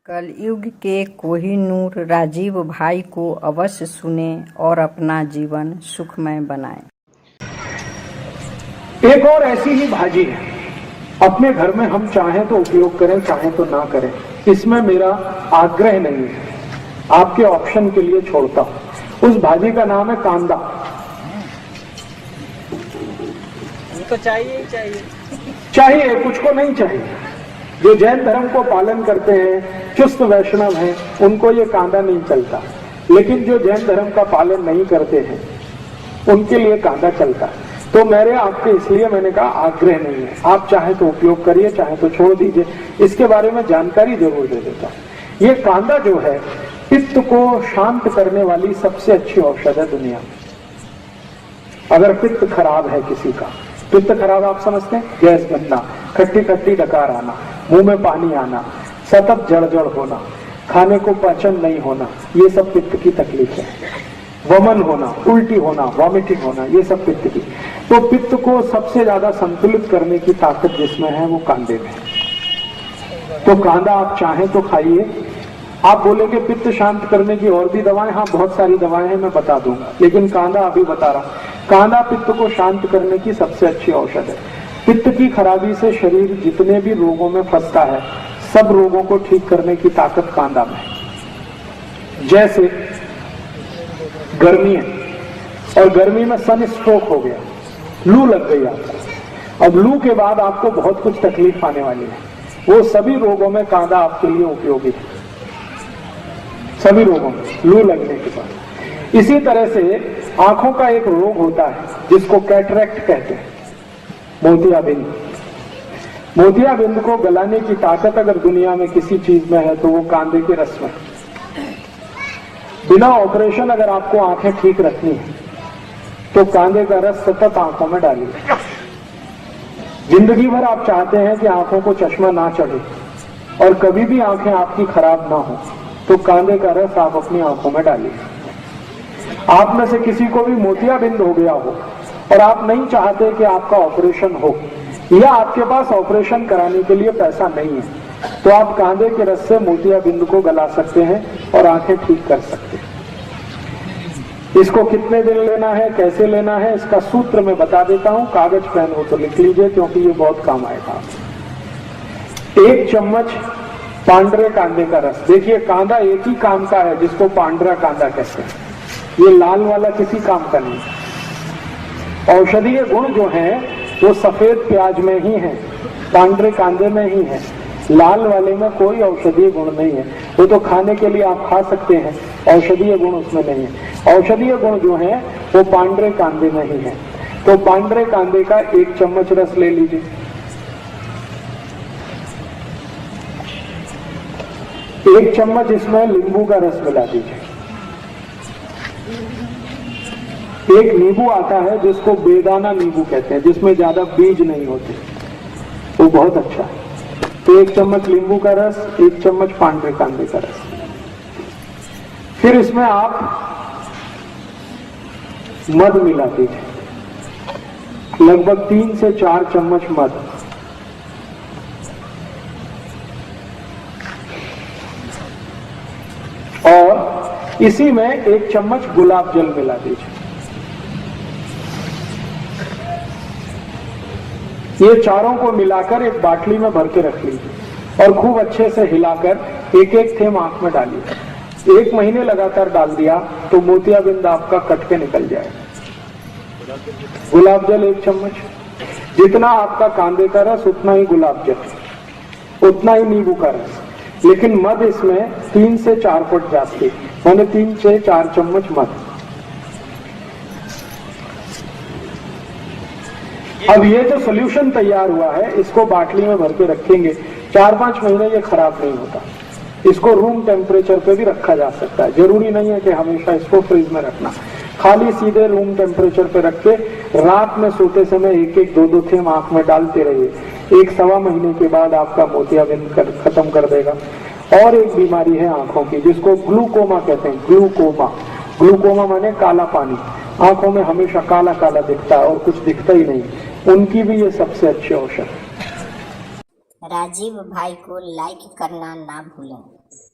कलयुग के कोहिनूर राजीव भाई को अवश्य सुनें और अपना जीवन सुखमय बनाएं। एक और ऐसी ही भाजी है, अपने घर में हम चाहें तो उपयोग करें, चाहें तो ना करें, इसमें मेरा आग्रह नहीं है, आपके ऑप्शन के लिए छोड़ता हूं। उस भाजी का नाम है कांदा। तो चाहिए ही चाहिए, चाहिए, कुछ को नहीं चाहिए। जो जैन धर्म को पालन करते हैं, चुस्त वैष्णव हैं, उनको ये कांदा नहीं चलता, लेकिन जो जैन धर्म का पालन नहीं करते हैं उनके लिए कांदा चलता है। तो मेरे आपके इसलिए मैंने कहा आग्रह नहीं है, आप चाहे तो उपयोग करिए, चाहे तो छोड़ दीजिए। इसके बारे में जानकारी जरूर दे देता हूं। ये कांदा जो है पित्त को शांत करने वाली सबसे अच्छी औषध है दुनिया में। अगर पित्त खराब है किसी का, पित्त खराब आप समझते हैं, गैस बनना, खट्टी खट्टी डकार आना, मुंह में पानी आना, सतत जड़ होना, खाने को पाचन नहीं होना, ये सब पित्त की तकलीफ है। वमन होना, उल्टी होना, वॉमिटिंग होना, ये सब पित्त की। तो पित्त को सबसे ज्यादा संतुलित करने की ताकत जिसमें है वो कांदे में। तो कांदा आप चाहें तो खाइए। आप बोलेंगे पित्त शांत करने की और भी दवाएं, हाँ बहुत सारी दवाएं हैं, मैं बता दूंगा, लेकिन कांदा अभी बता रहा हूं। कांदा पित्त को शांत करने की सबसे अच्छी औषध है। पित्त की खराबी से शरीर जितने भी रोगों में फंसता है, सब रोगों को ठीक करने की ताकत कांदा में है। जैसे गर्मी है और गर्मी में सन स्ट्रोक हो गया, लू लग गई आपको, अब लू के बाद आपको बहुत कुछ तकलीफ आने वाली है, वो सभी रोगों में कांदा आपके लिए उपयोगी है, सभी रोगों में लू लगने के बाद। इसी तरह से आंखों का एक रोग होता है जिसको कैटरेक्ट कहते हैं, मोतियाबिंद। मोतियाबिंद को गलाने की ताकत अगर दुनिया में किसी चीज में है तो वो कांदे के रस में। बिना ऑपरेशन अगर आपको आंखें ठीक रखनी है तो कांदे का रस सतत आंखों में डालिए। जिंदगी भर आप चाहते हैं कि आंखों को चश्मा ना चढ़े और कभी भी आंखें आपकी खराब ना हो, तो कांदे का रस आप अपनी आंखों में डालिए। आप में से किसी को भी मोतियाबिंद हो गया हो और आप नहीं चाहते कि आपका ऑपरेशन हो, या आपके पास ऑपरेशन कराने के लिए पैसा नहीं है, तो आप कांदे के रस से मोतियाबिंद को गला सकते हैं और आंखें ठीक कर सकते हैं। इसको कितने दिन लेना है, कैसे लेना है, इसका सूत्र मैं बता देता हूं। कागज पेन हो तो लिख लीजिए, क्योंकि ये बहुत काम आएगा। 1 चम्मच पांडरे कांदे का रस। देखिए कांदा एक ही काम का है जिसको पांडरा कांदा कहते हैं, ये लाल वाला किसी काम का नहीं। औषधीय गुण जो हैं वो सफेद प्याज में ही है, पांडरे कांदे में ही है, लाल वाले में कोई औषधीय गुण नहीं है। वो तो खाने के लिए आप खा सकते हैं, औषधीय गुण उसमें नहीं है। औषधीय गुण जो है वो पांडरे कांदे में ही है। तो पांडरे कांदे का 1 चम्मच रस ले लीजिए। एक चम्मच इसमें नींबू का रस मिला दीजिए। एक नींबू आता है जिसको बेदाना नींबू कहते हैं, जिसमें ज्यादा बीज नहीं होते, वो बहुत अच्छा है। तो 1 चम्मच नींबू का रस, 1 चम्मच पांडरे कांदे का रस। फिर इसमें आप मध मिला दीजिए, लगभग 3 से 4 चम्मच मध। और इसी में 1 चम्मच गुलाब जल मिला दीजिए। ये चारों को मिलाकर एक बाटली में भर के रख लीजिए और खूब अच्छे से हिलाकर 1-1 थेम आंख में डालिए। 1 महीने लगातार डाल दिया तो मोतियाबिंद आपका कट के निकल जाएगा। गुलाब जल 1 चम्मच, जितना आपका कांदे का रस उतना ही गुलाब जल, उतना ही नींबू का रस, लेकिन मध इसमें 3 से 4 फुट जाती, मैंने 3 से 4 चम्मच मध। अब ये जो सोल्यूशन तैयार हुआ है इसको बाटली में भर के रखेंगे, 4-5 महीने ये खराब नहीं होता। इसको रूम टेम्परेचर पे भी रखा जा सकता है, जरूरी नहीं है कि हमेशा इसको फ्रिज में रखना। खाली सीधे रूम टेम्परेचर पे रख के रात में सोते समय 1-1, 2-2 थेम आंख में डालते रहिए। 1-1.25 महीने के बाद आपका मोतियाबिंद खत्म कर देगा। और एक बीमारी है आंखों की जिसको ग्लूकोमा कहते हैं। ग्लूकोमा, ग्लूकोमा माने काला पानी, आंखों में हमेशा काला काला दिखता है और कुछ दिखता ही नहीं, उनकी भी ये सबसे अच्छी औषध है। राजीव भाई को लाइक करना ना भूलें।